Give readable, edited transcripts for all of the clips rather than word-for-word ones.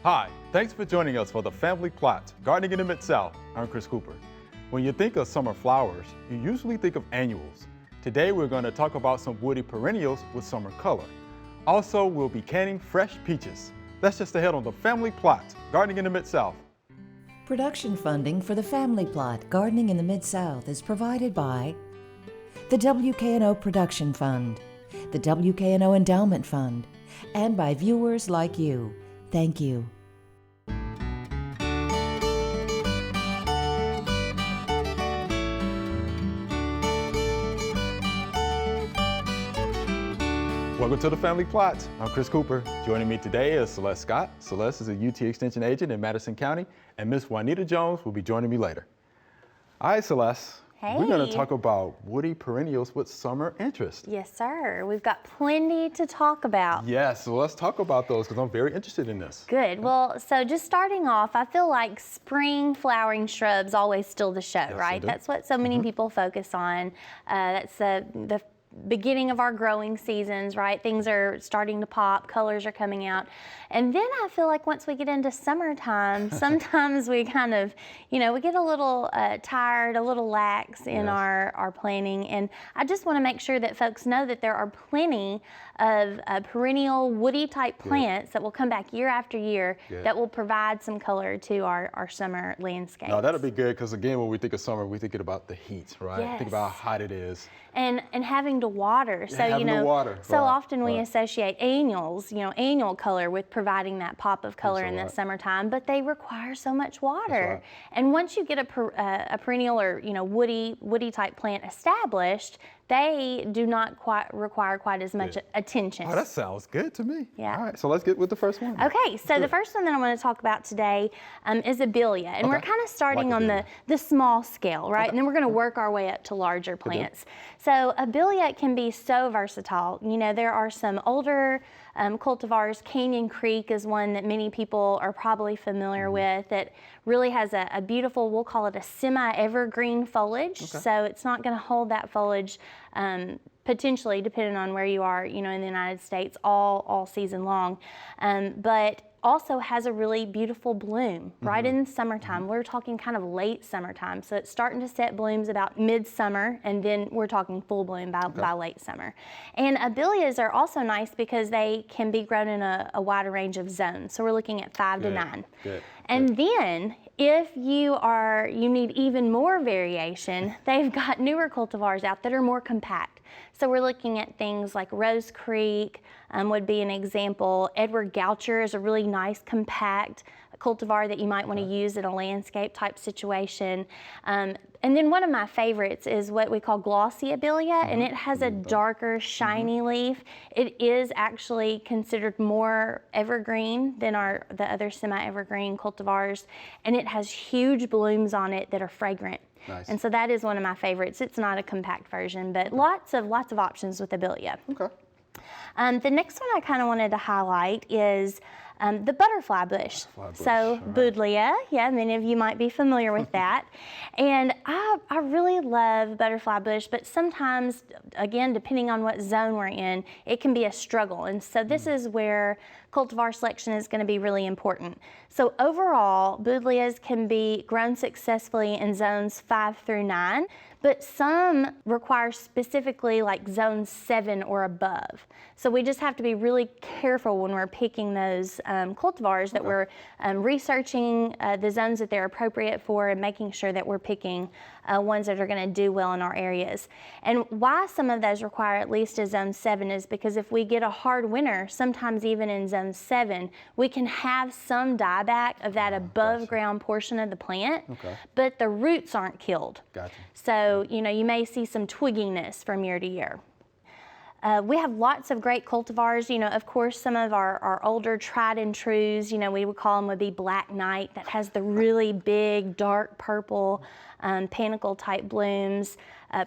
Hi, thanks for joining us for the Family Plot, Gardening in the Mid-South. I'm Chris Cooper. When you think of summer flowers, you usually think of annuals. Today we're going to talk about some woody perennials with summer color. Also, we'll be canning fresh peaches. That's just ahead on the Family Plot, Gardening in the Mid-South. Production funding for the Family Plot Gardening in the Mid-South is provided by the WKNO Production Fund, the WKNO Endowment Fund, and by viewers like you. Thank you. Welcome to the Family Plot. I'm Chris Cooper. Joining me today is Celeste Scott. Celeste is a UT Extension agent in Madison County, and Miss Juanita Jones will be joining me later. All right, Celeste. Hey. We're going to talk about woody perennials with summer interest. Yes, sir. We've got plenty to talk about. Yes, so let's talk about those because I'm very interested in this. Good. Well, so just starting off, I feel like spring flowering shrubs always steal the show, Yes, right? they do. That's what so many people focus on. That's the beginning of our growing seasons, right? Things are starting to pop, colors are coming out. And then I feel like once we get into summertime, sometimes we kind of, we get a little tired, a little lax in Yes. our planning. And I just want to make sure that folks know that there are plenty of perennial woody type plants that will come back year after year Good. that will provide some color to our summer landscape. No, that'll be good because again, when we think of summer, we're thinking about the heat, right? Yes. Think about how hot it is. And having to water. So having to water, so right, often we right. associate annuals, annual color with providing that pop of color so in the right. summertime, but they require so much water. right. And once you get a perennial or woody type plant established, they do not require quite as much attention. Oh, that sounds good to me. Yeah. All right, so let's get with the first one. Okay, so do the it. first one that I want to talk about today is Abelia. And we're Okay. kind of starting Like on Abelia. the small scale, right? Okay. And then we're going to work our way up to larger plants. So Abelia can be so versatile. There are some older cultivars. Canyon Creek is one that many people are probably familiar with that really has a beautiful, we'll call it a semi-evergreen foliage. So it's not going to hold that foliage potentially, depending on where you are, in the United States, all season long, but also has a really beautiful bloom right in summertime. We're talking kind of late summertime, so it's starting to set blooms about midsummer, and then we're talking full bloom by late summer. And Abelias are also nice because they can be grown in a wider range of zones. So we're looking at 5 to 9. Good. And then, if you need even more variation, they've got newer cultivars out that are more compact. So we're looking at things like Rose Creek would be an example. Edward Goucher is a really nice compact cultivar that you might want to use in a landscape type situation. And then one of my favorites is what we call glossy Abelia, and it has a darker, shiny leaf. It is actually considered more evergreen than the other semi-evergreen cultivars, and it has huge blooms on it that are fragrant. Nice. And so that is one of my favorites. It's not a compact version, but lots of options with Abelia. Okay. The next one I kind of wanted to highlight is the butterfly bush. So all right. Buddleia, many of you might be familiar with that. And I really love butterfly bush, but sometimes, again, depending on what zone we're in, it can be a struggle. And so this is where cultivar selection is going to be really important. So overall, Buddleias can be grown successfully in zones 5 through 9, but some require specifically like zone 7 or above. So we just have to be really careful when we're picking those cultivars that we're researching the zones that they're appropriate for and making sure that we're picking ones that are going to do well in our areas. And why some of those require at least a zone 7 is because if we get a hard winter, sometimes even in zone 7, we can have some dieback of that above ground portion of the plant, but the roots aren't killed. Gotcha. So, you may see some twigginess from year to year. We have lots of great cultivars. Of course, some of our older tried and trues, we would call them would be Black Knight, that has the really big, dark purple panicle type blooms.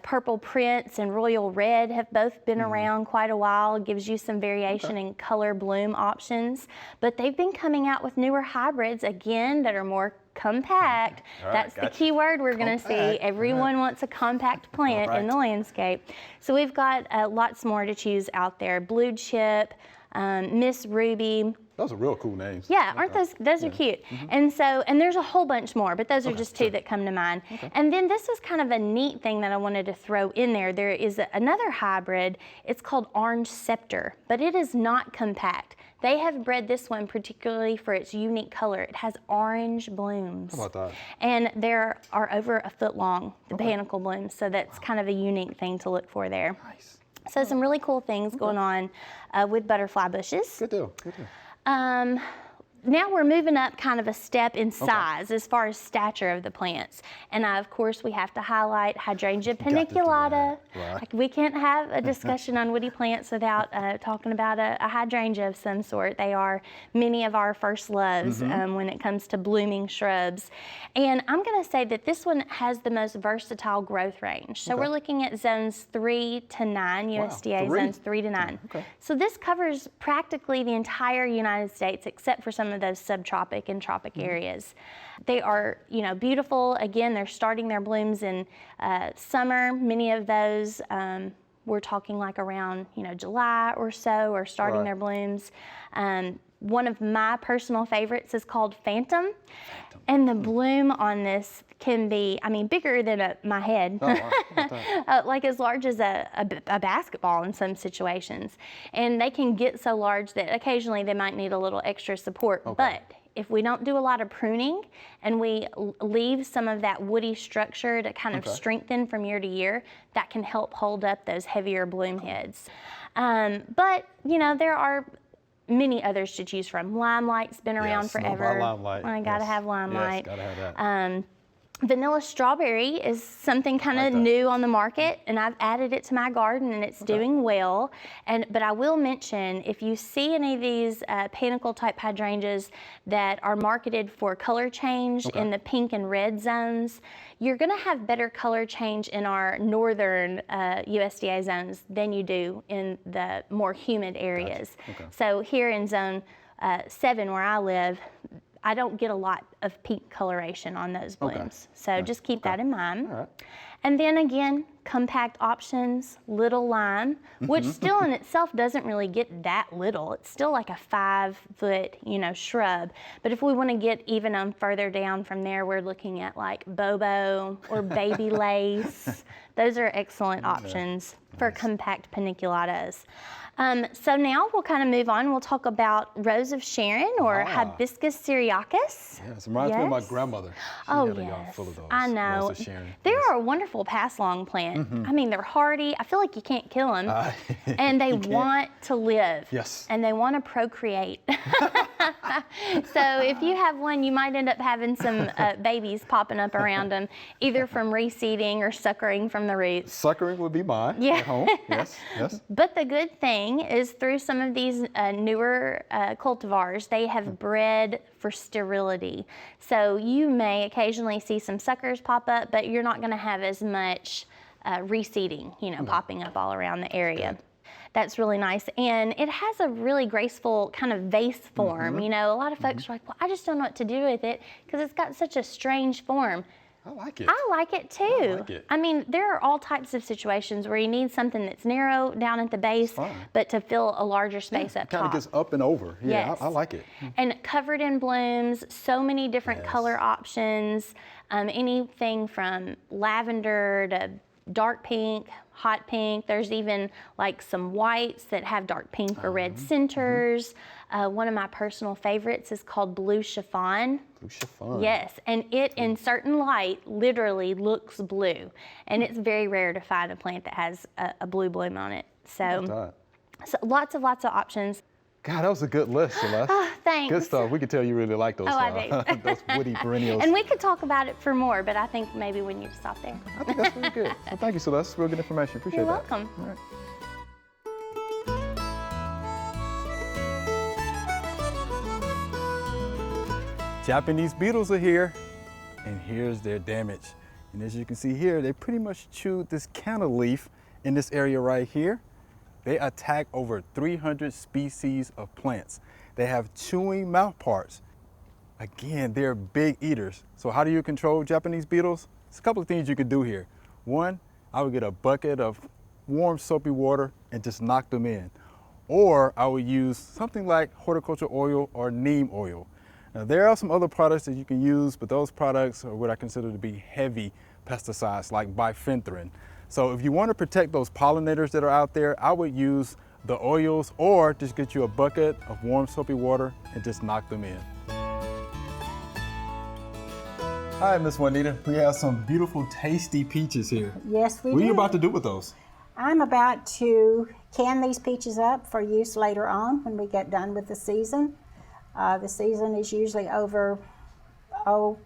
Purple Prince and Royal Red have both been around quite a while. It gives you some variation in color bloom options. But they've been coming out with newer hybrids, again, that are more compact. All right, That's the gotcha. key word we're going to see. Compact. Everyone wants a compact plant in the landscape. So we've got lots more to choose out there. Blue Chip, Miss Ruby, Those are real cool names. Yeah, aren't those are cute? And so, and there's a whole bunch more, but those are just two that come to mind. And then this is kind of a neat thing that I wanted to throw in there. There is another hybrid. It's called Orange Scepter, but it is not compact. They have bred this one particularly for its unique color. It has orange blooms. How about that? And there are over a foot long, the panicle blooms, so that's kind of a unique thing to look for there. Nice. So some really cool things going on with butterfly bushes. Good deal. Good deal. Now we're moving up kind of a step in size as far as stature of the plants. And of course we have to highlight Hydrangea paniculata. Right. Like, we can't have a discussion on woody plants without talking about a hydrangea of some sort. They are many of our first loves when it comes to blooming shrubs. And I'm gonna say that this one has the most versatile growth range. So we're looking at zones 3 to 9, USDA zones 3 to 9. So this covers practically the entire United States except for some of those subtropic and tropic areas. They are, you know, beautiful. Again, they're starting their blooms in summer. Many of those, we're talking like around, you know, July or so, are starting their blooms. One of my personal favorites is called Phantom. And the bloom on this can be, I mean, bigger than my head, like as large as a basketball in some situations. And they can get so large that occasionally they might need a little extra support. But if we don't do a lot of pruning and we leave some of that woody structure to kind of strengthen from year to year, that can help hold up those heavier bloom heads. But, you know, there are many others to choose from. Limelight's been around forever. Limelight. I gotta have Limelight. Yes, gotta have that. Vanilla strawberry is something kind of new on the market, and I've added it to my garden, and it's doing well. But I will mention, if you see any of these panicle type hydrangeas that are marketed for color change in the pink and red zones, you're gonna have better color change in our northern USDA zones than you do in the more humid areas. So here in zone 7 where I live, I don't get a lot of pink coloration on those blooms. So just keep that in mind. And then again, compact options, little lime, which still in itself doesn't really get that little. It's still like a 5-foot, you know, shrub. But if we want to get even further down from there, we're looking at like Bobo or Baby Lace. Those are excellent options for compact paniculatas. So now we'll kind of move on. We'll talk about Rose of Sharon or Hibiscus syriacus. Yes, it reminds me of my grandmother. She had a yard full of those. I know. Rose of Sharon. They're a wonderful pass-along plant. I mean, they're hardy. I feel like you can't kill them. And they want to live. Yes. And they want to procreate. So if you have one, you might end up having some babies popping up around them, either from reseeding or suckering from the roots. Suckering would be mine at home. Yes, yes. But the good thing is through some of these newer cultivars, they have bred for sterility. So you may occasionally see some suckers pop up, but you're not going to have as much reseeding, you know, popping up all around the area. That's really nice. And it has a really graceful kind of vase form. You know, a lot of folks are like, well, I just don't know what to do with it because it's got such a strange form. I like it. I like it too. I like it. I mean, there are all types of situations where you need something that's narrow down at the base, but to fill a larger space up top. Kind of gets up and over. Yeah, Yes. I like it. And covered in blooms, so many different color options, anything from lavender to dark pink, hot pink. There's even like some whites that have dark pink or red centers. One of my personal favorites is called Blue Chiffon. Blue Chiffon. Yes, and it in certain light literally looks blue. And it's very rare to find a plant that has a blue bloom on it. So lots of options. God, that was a good list, Celeste. Thanks. Good stuff. We can tell you really like those, I do. those woody perennials. And we could talk about it for more, but I think maybe we need to stop there. I think that's really good. Well, thank you, Celeste. Real good information. Appreciate You're that. welcome. All right. Japanese beetles are here, and here's their damage. And as you can see here, they pretty much chewed this canna leaf in this area right here. They attack over 300 species of plants. They have chewing mouth parts. Again, they're big eaters. So how do you control Japanese beetles? There's a couple of things you could do here. One, I would get a bucket of warm soapy water and just knock them in. or I would use something like horticulture oil or neem oil. Now, there are some other products that you can use, but those products are what I consider to be heavy pesticides like bifenthrin. So if you want to protect those pollinators that are out there, I would use the oils or just get you a bucket of warm soapy water and just knock them in. Hi, Miss Juanita. We have some beautiful, tasty peaches here. Yes, we do. What are you about to do with those? I'm about to can these peaches up for use later on when we get done with the season. The season is usually over, about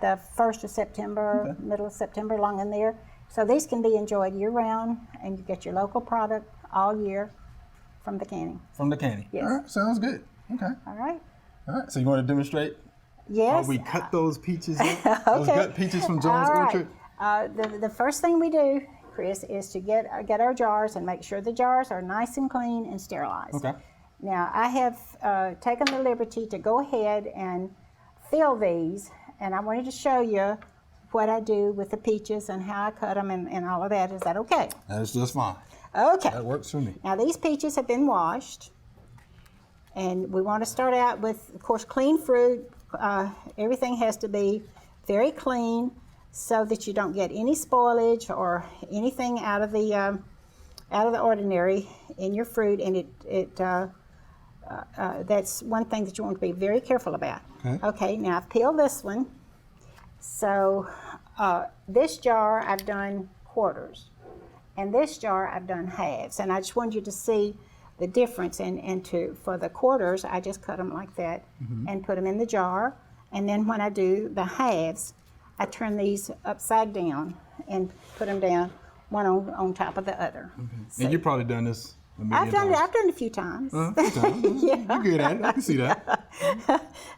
the 1st of September, middle of September, along in there. So these can be enjoyed year-round, and you get your local product all year from the canning. From the canning? Yes. All right, sounds good. Okay. All right? All right, so you want to demonstrate Yes. how we cut those peaches up? Those gut peaches from Jones All Orchard? right. The first thing we do, Chris, is to get our jars and make sure the jars are nice and clean and sterilized. Okay. Now, I have taken the liberty to go ahead and fill these, and I wanted to show you what I do with the peaches and how I cut them and all of that. Is that okay? That's just fine. Okay. That works for me. Now, these peaches have been washed, and we want to start out with, of course, clean fruit. Everything has to be very clean so that you don't get any spoilage or anything out of the ordinary in your fruit, and that's one thing that you want to be very careful about. Okay, now I've peeled this one. So this jar I've done quarters, and this jar I've done halves, and I just wanted you to see the difference. And for the quarters, I just cut them like that and put them in the jar, and then when I do the halves, I turn these upside down and put them down one on top of the other. And you've probably done this a million I've done times. it a few times. A few times. Yeah. You're good at it. I can see that.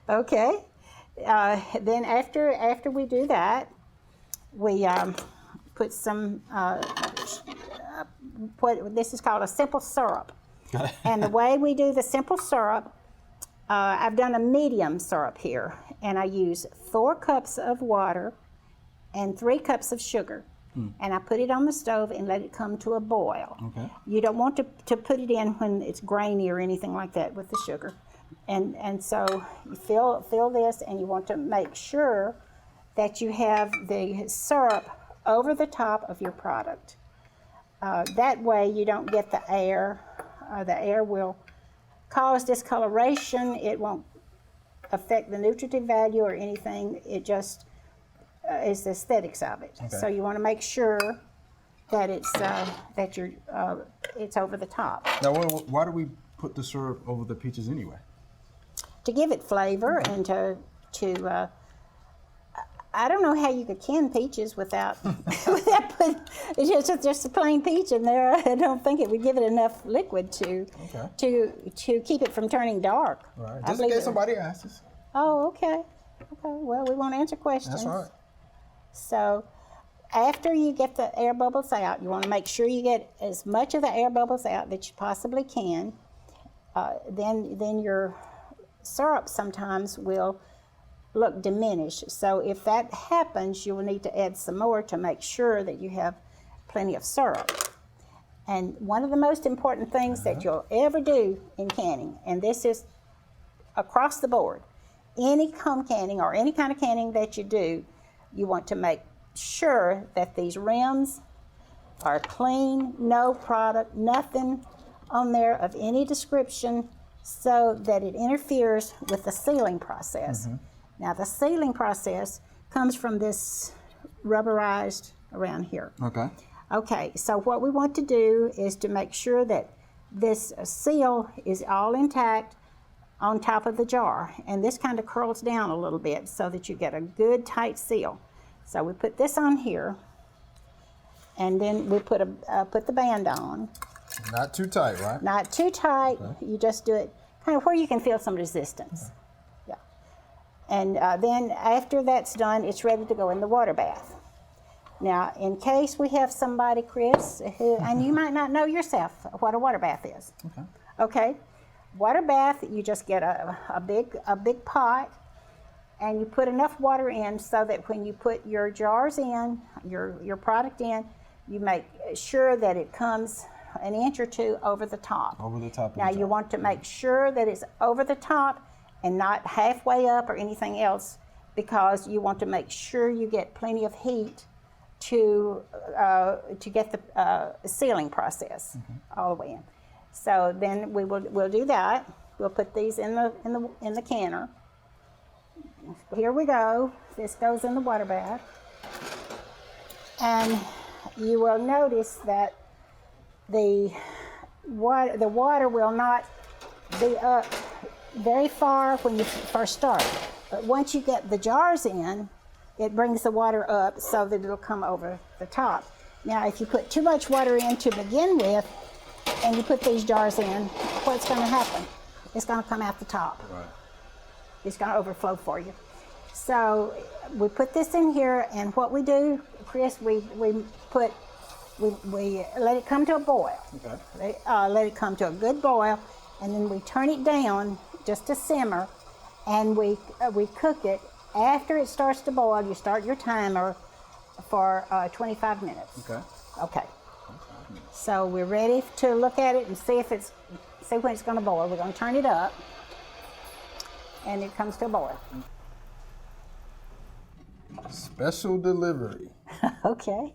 Okay. Then after we do that, we put some what this is called a simple syrup. And the way we do the simple syrup, I've done a medium syrup here, and I use 4 cups of water and 3 cups of sugar. And I put it on the stove and let it come to a boil. Okay. You don't want to put it in when it's grainy or anything like that with the sugar. And so you fill this, and you want to make sure that you have the syrup over the top of your product. That way you don't get the air. The air will cause discoloration. It won't affect the nutritive value or anything. It just is the aesthetics of it. Okay. So you want to make sure that it's it's over the top. Now, why do we put the syrup over the peaches anyway? To give it flavor and to I don't know how you could can peaches without putting just a plain peach in there. I don't think it would give it enough liquid to keep it from turning dark. Right. I Just in believe case it- somebody asks us. Oh, okay. Well, we won't answer questions. That's right. So after you get the air bubbles out, you want to make sure you get as much of the air bubbles out that you possibly can. Then your syrup sometimes will look diminished. So if that happens, you will need to add some more to make sure that you have plenty of syrup. And one of the most important things that you'll ever do in canning, and this is across the board, any home canning or any kind of canning that you do, you want to make sure that these rims are clean, no product, nothing on there of any description, so that it interferes with the sealing process. Now, the sealing process comes from this rubberized around here. Okay. Okay, so what we want to do is to make sure that this seal is all intact on top of the jar, and this kind of curls down a little bit so that you get a good tight seal. So we put this on here, and then we put the band on. Not too tight, right? Not too tight. You just do it kind of where you can feel some resistance. Yeah. And then after that's done, it's ready to go in the water bath. Now, in case we have somebody, Chris, who, and you might not know yourself what a water bath is. Okay. Water bath, you just get a big pot, and you put enough water in so that when you put your jars in, your product in, you make sure that it comes an inch or two over the top. Over the top of Now the you top. want to make sure that it's over the top and not halfway up or anything else, because you want to make sure you get plenty of heat to get the sealing process all the way in. So then we'll do that. We'll put these in the canner. Here we go. This goes in the water bath, and you will notice that the water will not be up very far when you first start. But once you get the jars in, it brings the water up so that it'll come over the top. Now, if you put too much water in to begin with, and you put these jars in, what's going to happen? It's going to come out the top. Right. It's going to overflow for you. So we put this in here, and what we do, Chris, we let it come to a boil. Okay. Let it come to a good boil, and then we turn it down just to simmer, and we cook it. After it starts to boil, you start your timer for 25 minutes. Okay. Okay. So we're ready to look at it and see when it's going to boil. We're going to turn it up, and it comes to a boil. Special delivery. Okay.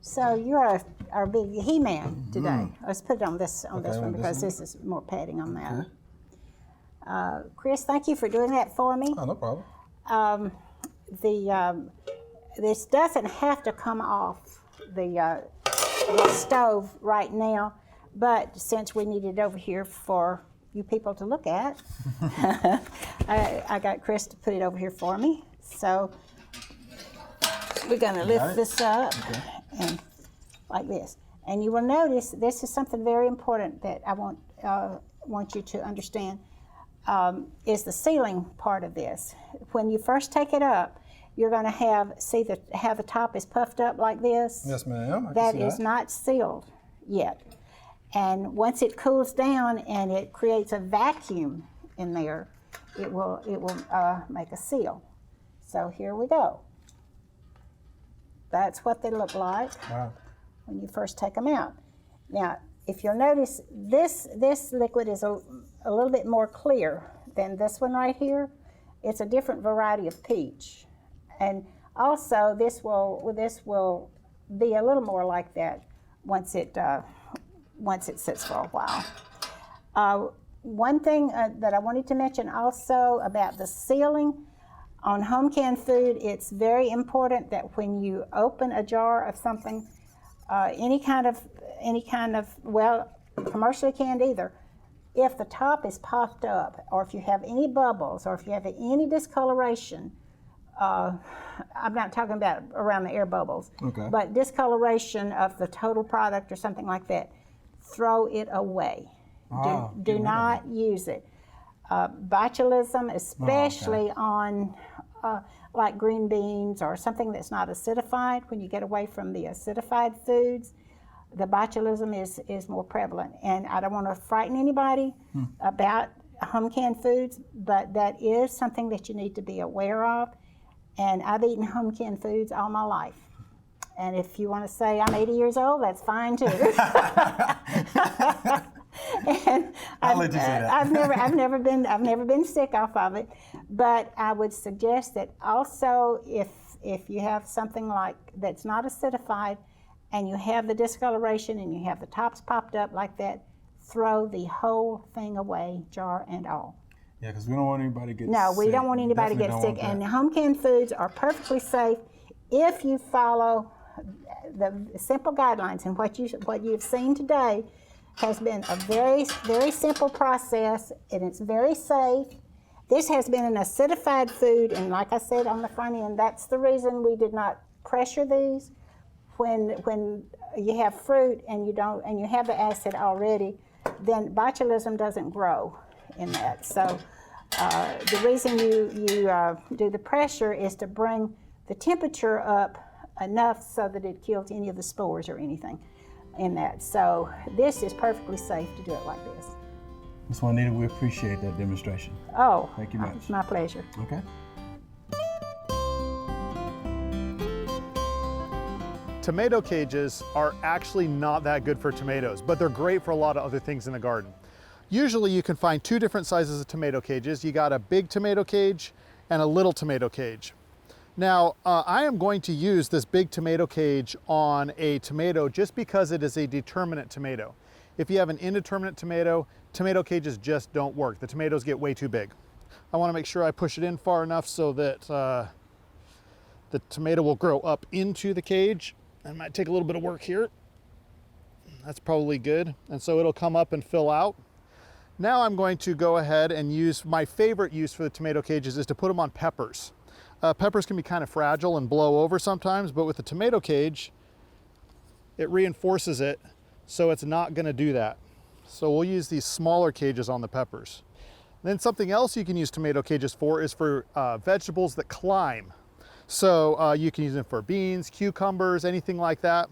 So you're our big He-Man today. Let's put it on this one because this is more padding on that. Chris, thank you for doing that for me. Oh, no problem. This doesn't have to come off the stove right now, but since we need it over here for you people to look at, I got Chris to put it over here for me. So we're going to lift this up and like this. And you will notice this is something very important that I want you to understand, is the sealing part of this. When you first take it up, you're going to have the top is puffed up like this. Yes, ma'am. That is not sealed yet. And once it cools down and it creates a vacuum in there, it will make a seal. So here we go. That's what they look like when you first take them out. Now, if you'll notice, this liquid is a little bit more clear than this one right here. It's a different variety of peach. And also, this will be a little more like that once it sits for a while. One thing that I wanted to mention also about the sealing on home canned food, it's very important that when you open a jar of something, any kind of well, commercially canned either, if the top is popped up, or if you have any bubbles, or if you have any discoloration, I'm not talking about around the air bubbles, but discoloration of the total product or something like that, throw it away. Do not use it. Botulism, especially on like green beans or something that's not acidified, when you get away from the acidified foods, the botulism is more prevalent. And I don't want to frighten anybody about home canned foods, but that is something that you need to be aware of. And I've eaten home canned foods all my life. And if you want to say I'm 80 years old, that's fine too. And I'll let you say that. I've never been sick off of it. But I would suggest that also if you have something like that's not acidified and you have the discoloration and you have the tops popped up like that, throw the whole thing away, jar and all. Yeah, because we don't want anybody to get sick. No, we don't want anybody to get sick. And home canned foods are perfectly safe if you follow the simple guidelines. And what you've seen today has been a very, very simple process, and it's very safe. This has been an acidified food, and like I said on the front end, that's the reason we did not pressure these. When you have fruit and you have the acid already, then botulism doesn't grow in that. So the reason you do the pressure is to bring the temperature up enough so that it kills any of the spores or anything in that. So this is perfectly safe to do it like this. Ms. Juanita, we appreciate that demonstration. Oh, thank you much. It's my pleasure. Okay. tomato cages are actually not that good for tomatoes, but they're great for a lot of other things in the garden. Usually you can find two different sizes of tomato cages. You got a big tomato cage and a little tomato cage. Now, I am going to use this big tomato cage on a tomato just because it is a determinate tomato. If you have an indeterminate tomato, tomato cages just don't work. The tomatoes get way too big. I want to make sure I push it in far enough so that the tomato will grow up into the cage. It might take a little bit of work here. That's probably good. And so it'll come up and fill out. Now I'm going to go ahead and use my favorite use for the tomato cages is to put them on peppers. Peppers can be kind of fragile and blow over sometimes, but with the tomato cage, it reinforces it so it's not going to do that. So we'll use these smaller cages on the peppers. Then something else you can use tomato cages for is for vegetables that climb. So you can use them for beans, cucumbers, anything like that.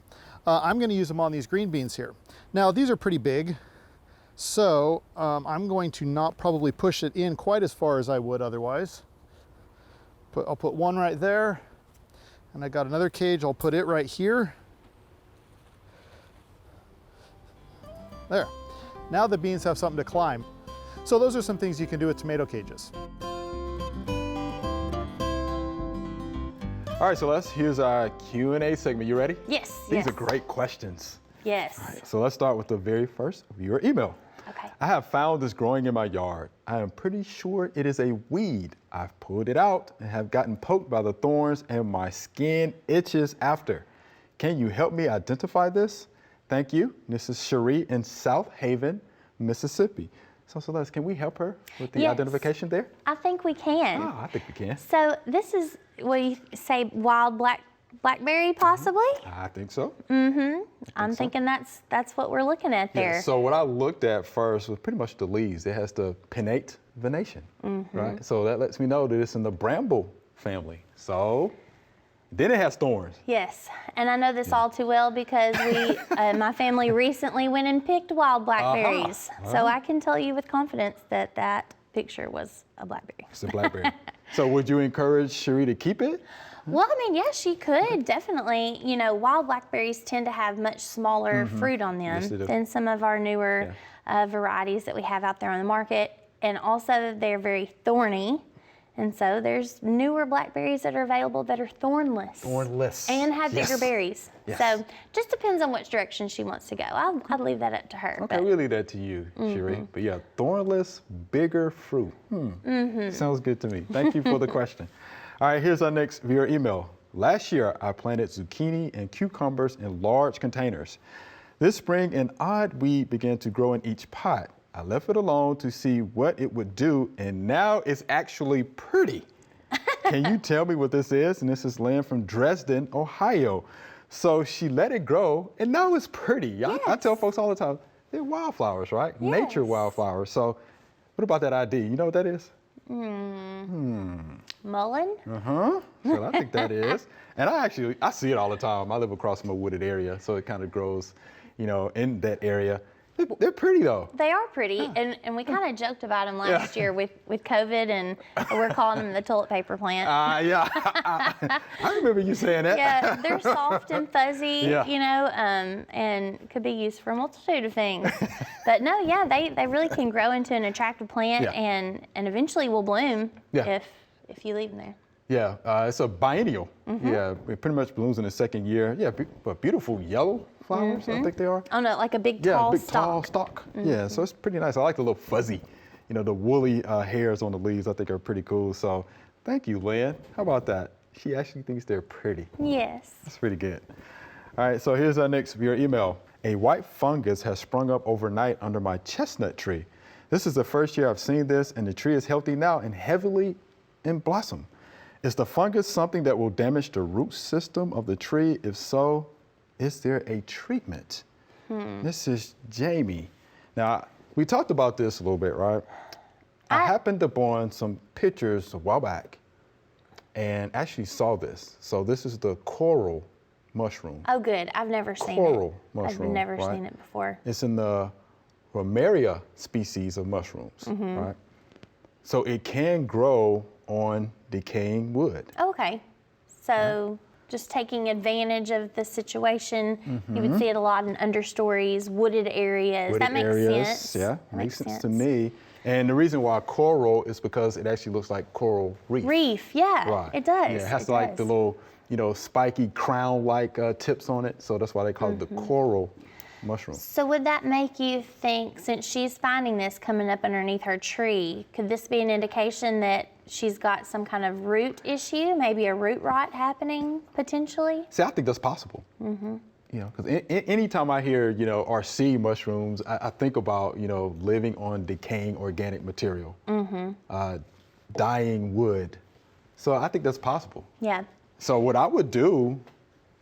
I'm going to use them on these green beans here. Now these are pretty big, so I'm going to not probably push it in quite as far as I would otherwise. I'll put one right there, and I got another cage, I'll put it right here. There. Now the beans have something to climb. So those are some things you can do with tomato cages. All right, Celeste, here's our Q&A segment. You ready? Yes. These are great questions. Yes. All right, so let's start with the very first viewer email. Okay. I have found this growing in my yard. I am pretty sure it is a weed. I've pulled it out and have gotten poked by the thorns and my skin itches after. Can you help me identify this? Thank you. This is Cherie in South Haven, Mississippi. So Celeste, can we help her with the Yes. identification there? I think we can. Oh, I think we can. So this is, what do you say, wild blackberry possibly? I think so. I'm thinking that's what we're looking at there. Yeah, so what I looked at first was pretty much the leaves. It has the pinnate venation, right? So that lets me know that it's in the bramble family. So then it has thorns. Yes, and I know this all too well because we, my family recently went and picked wild blackberries. So I can tell you with confidence that that picture was a blackberry. It's a blackberry. So would you encourage Cherie to keep it? Well, I mean, yes, she could, definitely. You know, wild blackberries tend to have much smaller fruit on them Yes, they do. than some of our newer varieties that we have out there on the market. And also, they're very thorny. And so there's newer blackberries that are available that are thornless. Thornless. And have bigger Yes. berries. Yes. So just depends on which direction she wants to go. I'd leave that up to her. Okay, but we'll leave that to you, Cherie. But yeah, thornless, bigger fruit. Sounds good to me. Thank you for the question. All right, here's our next viewer email. Last year, I planted zucchini and cucumbers in large containers. This spring, an odd weed began to grow in each pot. I left it alone to see what it would do, and now it's actually pretty. Can you tell me what this is? And this is Lynn from Dresden, Ohio. So she let it grow, and now it's pretty. I tell folks all the time, they're wildflowers, right? Nature Yes. wildflowers. So what about that ID? You know what that is? mullein? So I think that is. And I see it all the time. I live across from a wooded area, so it kind of grows, in that area. They're pretty though. They are pretty, and we kind of joked about them last year with COVID, and we're calling them the toilet paper plant. Yeah, I remember you saying that. Yeah, they're soft and fuzzy, Yeah. and could be used for a multitude of things. But no, yeah, they really can grow into an attractive plant, Yeah. and eventually will bloom Yeah. if you leave them there. Yeah, it's a biennial. Yeah, it pretty much blooms in the second year. Yeah, but beautiful yellow flowers, I think they are. Oh no, like a big Yeah, tall big stalk. tall stalk. Yeah, so it's pretty nice. I like the little fuzzy, the woolly hairs on the leaves. I think are pretty cool. So thank you, Lynn. How about that? She actually thinks they're pretty. Yes. That's pretty good. All right, so here's our next viewer email. A white fungus has sprung up overnight under my chestnut tree. This is the first year I've seen this, and the tree is healthy now and heavily in blossom. Is the fungus something that will damage the root system of the tree? If so, is there a treatment? This is Jamie. Now, we talked about this a little bit, right? I happened upon some pictures a while back and actually saw this. So this is the coral mushroom. Oh, good. I've never seen Coral it. mushroom, I've never right? seen it before. It's in the Romaria species of mushrooms, right? So it can grow on decaying wood. Okay. So just taking advantage of the situation. You would see it a lot in understories, wooded areas. That makes sense. Yeah, That makes sense to me. And the reason why coral is because it actually looks like coral reef. Reef, yeah, Right. it does. Yeah, it has it like the does. little, spiky crown-like tips on it. So that's why they call it the coral mushroom. So would that make you think, since she's finding this coming up underneath her tree, could this be an indication that she's got some kind of root issue, maybe a root rot happening potentially? See, I think that's possible. Because anytime I hear, or see mushrooms, I think about, living on decaying organic material, dying wood. So I think that's possible. Yeah. So what I would do,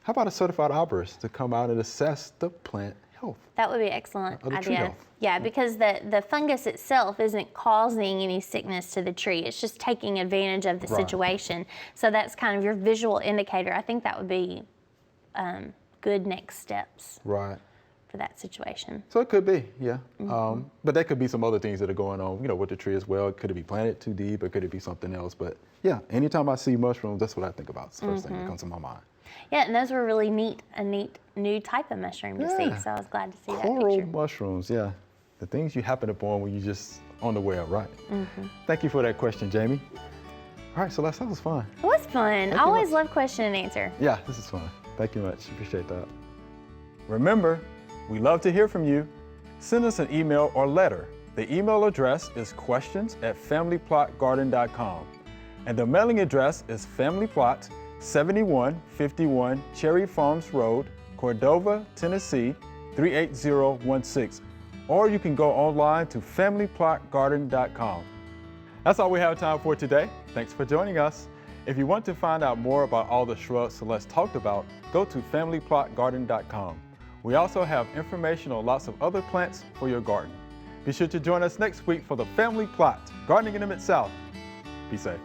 how about a certified arborist to come out and assess the plant health? That would be an excellent Of the tree idea. health. Yeah, because the fungus itself isn't causing any sickness to the tree. It's just taking advantage of the Right. situation. So that's kind of your visual indicator. I think that would be good next steps Right. for that situation. So it could be, yeah. But there could be some other things that are going on, with the tree as well. Could it be planted too deep, or could it be something else? But yeah, anytime I see mushrooms, that's what I think about. It's the first thing that comes to my mind. Yeah, and those were really a neat new type of mushroom to see. Yeah. So I was glad to see that Coral picture. mushrooms, yeah. The things you happen upon when you just on the way up, right? Thank you for that question, Jamie. All right, so that was fun. It was fun. I you always much. love question and answer. Yeah, this is fun. Thank you much. Appreciate that. Remember, we love to hear from you. Send us an email or letter. The email address is questions@familyplotgarden.com. And the mailing address is Family Plot, 7151 Cherry Farms Road, Cordova, Tennessee, 38016. Or you can go online to familyplotgarden.com. That's all we have time for today. Thanks for joining us. If you want to find out more about all the shrubs Celeste talked about, go to familyplotgarden.com. We also have information on lots of other plants for your garden. Be sure to join us next week for the Family Plot, Gardening in the Mid-South. Be safe.